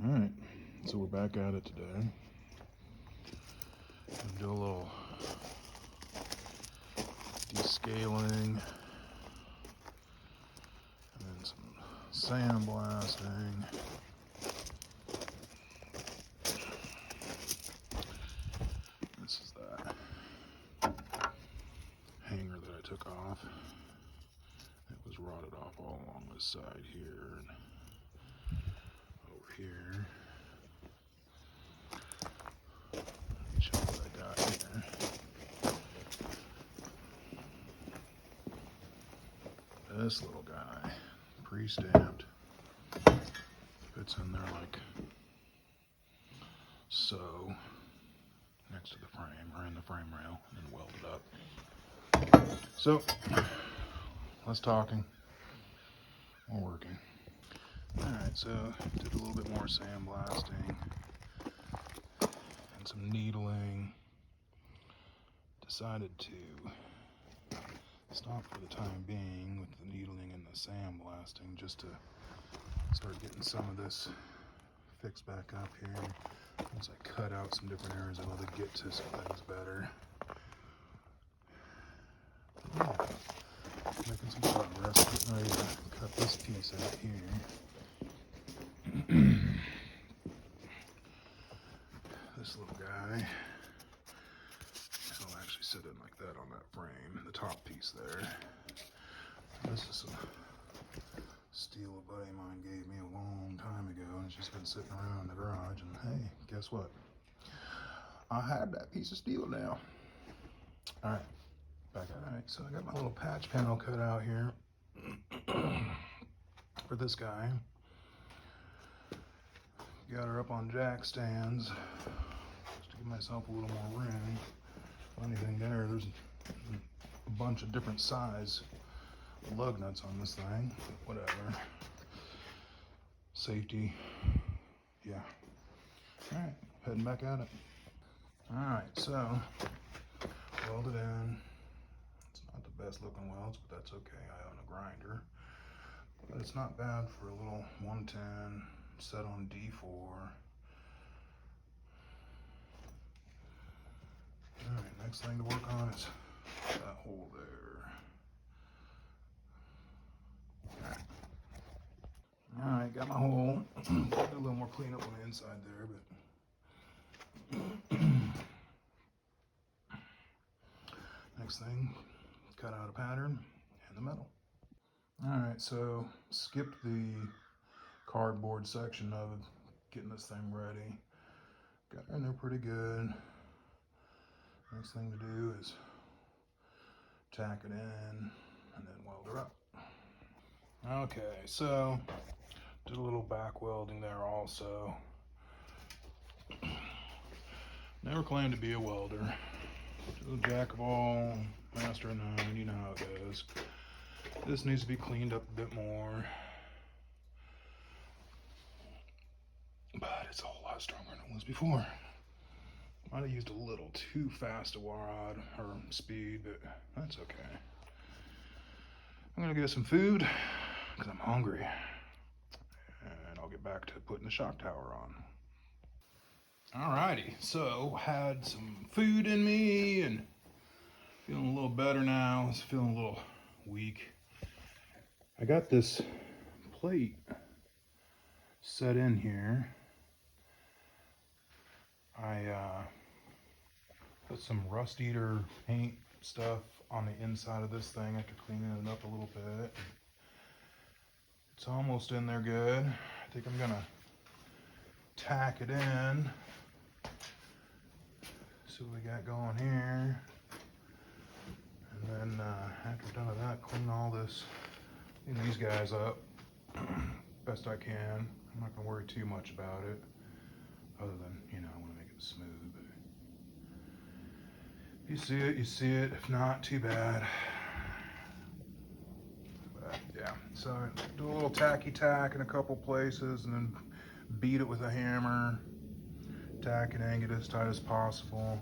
Alright, so we're back at it today. Gonna do a little descaling and then some sandblasting. This is that hanger that I took off. It was rotted off all along this side here and over here. Let me show you what I got here. This little guy, pre-stamped, fits in there like so, next to the frame, or in the frame rail, and then welded up. So, less talking, more working. Alright, so did a little bit more sandblasting and some needling. Decided to stop for the time being with the needling and the sandblasting just to start getting some of this fixed back up here. Once I cut out some different areas, I'm able to get to some things better. Yeah, making some progress, getting ready to cut this piece out here. This little guy, it'll actually sit in like that on that frame, the top piece there. This is some steel a buddy of mine gave me a long time ago, and it's just been sitting around in the garage, and hey, guess what? I have that piece of steel now. Alright, back at it. Alright, so I got my little patch panel cut out here for this guy. Got her up on jack stands just to give myself a little more room. Funny thing there's a bunch of different size lug nuts on this thing, but whatever. Safety, yeah. Alright, heading back at it. Alright, so welded in. It's not the best looking welds, but that's okay. I own a grinder. But it's not bad for a little 110 set on D4. Alright, next thing to work on is that hole there. Alright, got my hole. Got a little more cleanup on the inside there, but next thing, cut out a pattern and the metal. Alright, so skipped the cardboard section of it, getting this thing ready. Got her in there pretty good. Next thing to do is tack it in and then weld her up. Okay, so did a little back welding there also. Never claimed to be a welder. Just a jack of all, master of none, you know how it goes. This needs to be cleaned up a bit more. But it's a whole lot stronger than it was before. Might have used a little too fast a rod or speed, but that's okay. I'm gonna get some food because I'm hungry. And I'll get back to putting the shock tower on. Alrighty, so had some food in me and feeling a little better now. I was feeling a little weak. I got this plate set in here. I put some rust eater paint stuff on the inside of this thing after cleaning it up a little bit. It's almost in there good. I think I'm gonna tack it in. See what we got going here. And then after done with that, clean all this, clean these guys up best I can. I'm not gonna worry too much about it, other than, you know, I wanna make it smooth. But if you see it, you see it. If not, too bad. But yeah, so do a little tacky tack in a couple places and then beat it with a hammer. Tack it in, get it as tight as possible.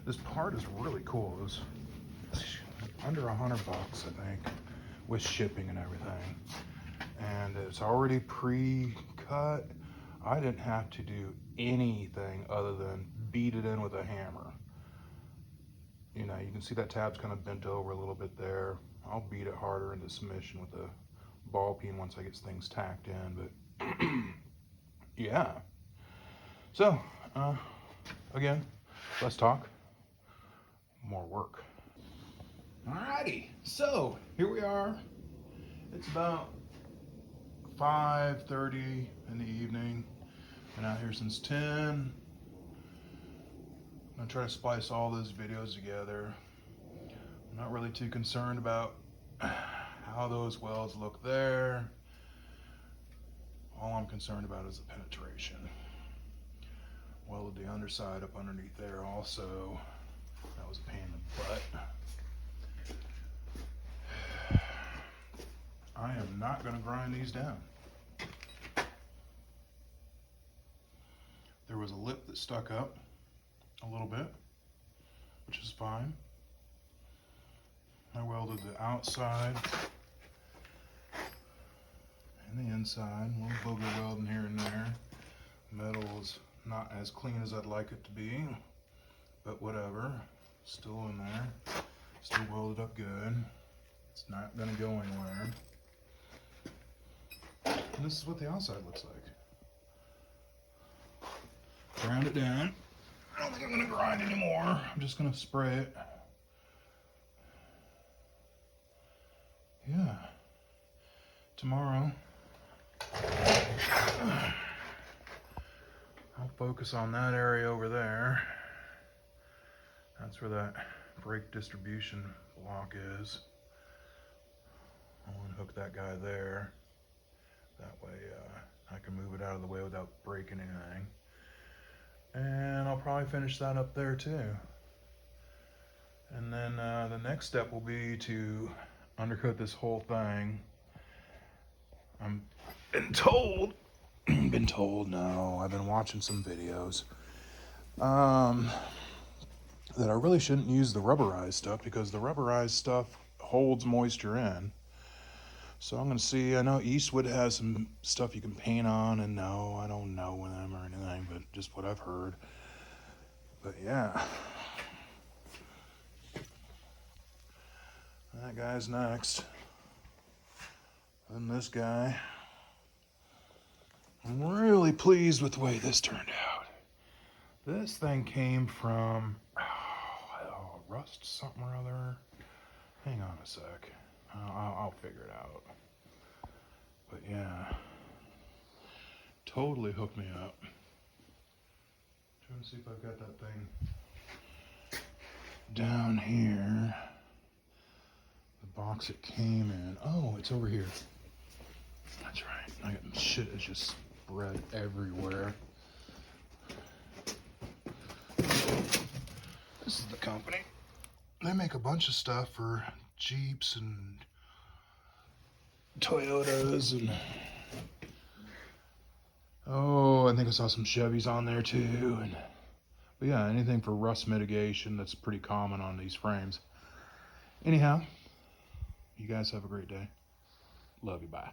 This part is really cool. It was under $100, I think, with shipping and everything. And it's already pre-cut. I didn't have to do anything other than beat it in with a hammer. You know, you can see that tab's kind of bent over a little bit there. I'll beat it harder into submission with a ball peen once I get things tacked in, but yeah. So, again, less talk, more work. Alrighty, so here we are. It's about 5:30 in the evening. Been out here since 10. I'm gonna try to splice all those videos together. I'm not really too concerned about how those wells look there. All I'm concerned about is the penetration. Welded the underside up underneath there also. That was a pain in the butt. I am not gonna grind these down. There was a lip that stuck up a little bit, which is fine. I welded the outside and the inside. A little booger welding here and there. Metal is not as clean as I'd like it to be, but whatever. Still in there. Still welded up good. It's not gonna go anywhere. And this is what the outside looks like. Ground it down. I don't think I'm gonna grind anymore. I'm just gonna spray it. Yeah. Tomorrow, I'll focus on that area over there. That's where that brake distribution block is. I'll unhook that guy there. That way I can move it out of the way without breaking anything. And I'll probably finish that up there too. And then the next step will be to undercut this whole thing. I'm been told, no, I've been watching some videos, that I really shouldn't use the rubberized stuff because the rubberized stuff holds moisture in. So I'm gonna see, I know Eastwood has some stuff you can paint on, and no, I don't know them or anything, but just what I've heard. But yeah. That guy's next. Then this guy. I'm really pleased with the way this turned out. This thing came from, rust something or other. Hang on a sec. I'll figure it out. But yeah, totally hooked me up. Trying to see if I've got that thing down here. The box it came in. Oh, it's over here. That's right. Shit is just spread everywhere. This is the company. They make a bunch of stuff for Jeeps and Toyotas and I think I saw some Chevys on there too. But yeah, anything for rust mitigation that's pretty common on these frames. Anyhow, you guys have a great day. Love you, bye.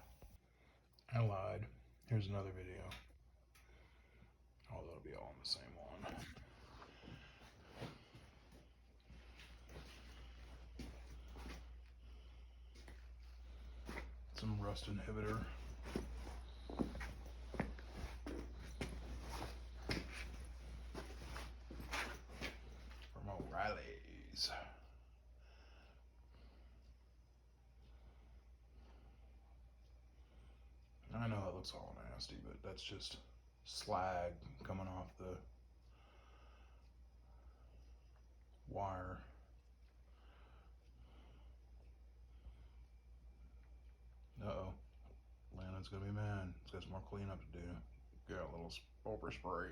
I lied. Here's another video. Oh, that'll be all in the same one. Some rust inhibitor. From O'Reilly's. I know it looks all nasty, but that's just slag coming off the wire. Uh-oh. Landon's gonna be mad. He's got some more cleanup to do. Got a little over spray.